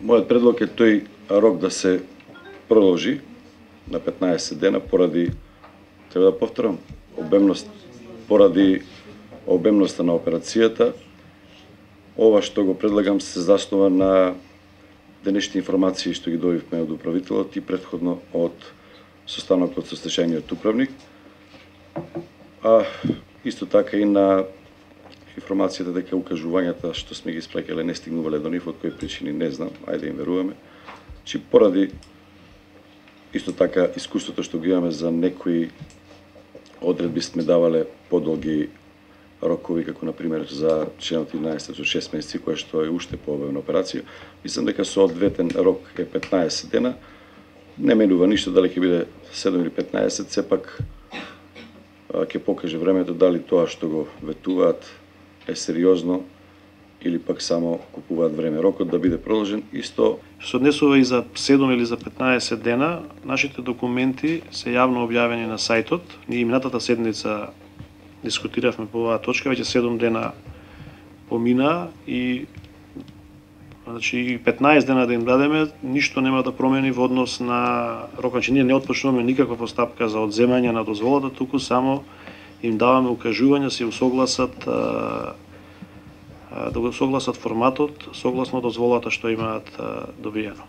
Мојот предлог е тој рок да се продолжи на 15 дена поради, треба да повторам, поради обемноста на операцијата. Ова што го предлагам се заснова на денешни информации што ги добивме од управителот и претходно од состанокот со стечајниот управник, а исто така и на информацијата дека укажувањата што сме ги испраќале не стигнувале до нив, од кои причини не знам, ајде им веруваме, че поради исто така искуството што ги имаме за некои одредби сме давале подолги рокови, како например за членот 11 со 6 месеци, која што е уште пообемна операција. Мислам дека со одветен рок е 15 дена, не менува ништо дали ќе биде 7 или 15, сепак ќе покаже времето дали тоа што го ветуваат е сериозно или пак само купуваат време. Рокот да биде продолжен исто. Што се однесува и за 7 или за 15 дена, нашите документи се јавно објавени на сајтот. Ние минатата седмица дискутиравме по оваа точка, веќе 7 дена помина и значи 15 дена да им дадеме, ништо нема да промени во однос на рокот. Значи ние не отпочнуваме никаква постапка за одземање на дозволата, туку само им даваме укажувања се усогласат да го согласат форматот согласно дозволата што имаат добиено.